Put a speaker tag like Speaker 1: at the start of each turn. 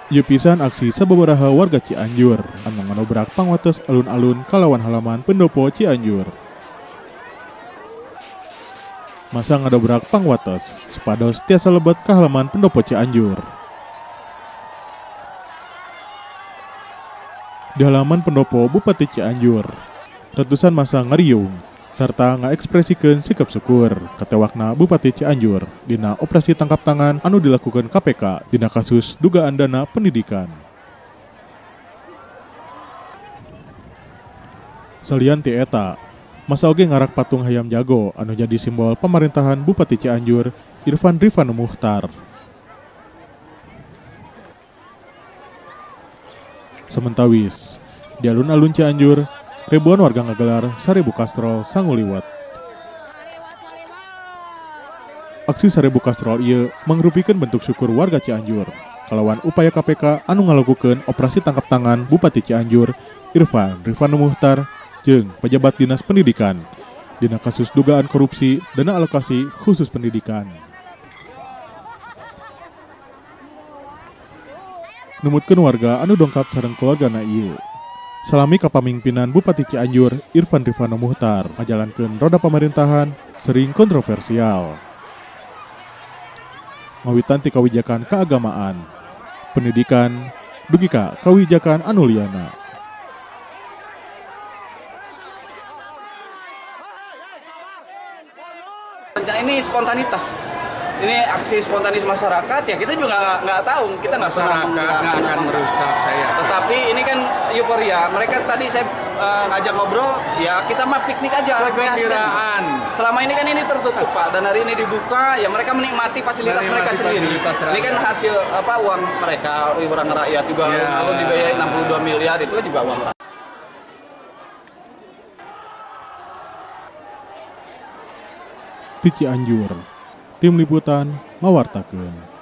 Speaker 1: Ieu pisan aksi sababaraha warga Cianjur anu nganobrak pangwates alun-alun kalawan halaman pendopo Cianjur. Masa ngadobrak pangwates supados tiasa lebet ka halaman pendopo Cianjur. Di halaman pendopo Bupati Cianjur, ratusan masa ngariung serta ngaekspresikeun sikap syukur katewakna Bupati Cianjur dina operasi tangkap tangan anu dilakukan KPK dina kasus dugaan dana pendidikan. Salian ti eta, masa oge ngarak patung hayam jago anu jadi simbol pemerintahan Bupati Cianjur Irfan Rifanu Muhtar. Sementawis, di alun-alun Cianjur, ribuan warga ngagelar Sarebu Kastrol Sanguliwat. Aksi Sarebu Kastrol ieu mangrupikeun bentuk syukur warga Cianjur kalawan upaya KPK anu ngalakukeun operasi tangkap tangan Bupati Cianjur Irfan Rifanu Muhtar jeung pejabat Dinas Pendidikan dina kasus dugaan korupsi dana alokasi khusus pendidikan. Numutkeun warga anu dongkap sareng keluargana ieu. Salami kapamingpinan Bupati Cianjur Irfan Rifanu Muhtar ngajalankeun roda pemerintahan sering kontroversial. Ngawitan ti kawijakan keagamaan, pendidikan, dugi ka kawijakan anu liana.
Speaker 2: Ini spontanitas, ini aksi spontanis masyarakat ya, kita juga nggak tahu, kita nggak pernah
Speaker 3: nggak akan merusak saya.
Speaker 2: Tetapi ini kan euforia, mereka tadi saya ngajak ngobrol, ya kita mah piknik aja.
Speaker 3: Kegembiraan.
Speaker 2: Selama ini kan ini tertutup Pak, dan hari ini dibuka, ya mereka menikmati fasilitas mereka sendiri. Ini kan hasil uang mereka, orang rakyat juga, lalu dibayar 62 miliar itu juga uang rakyat.
Speaker 1: Ti Cianjur, tim liputan ngawartakeun.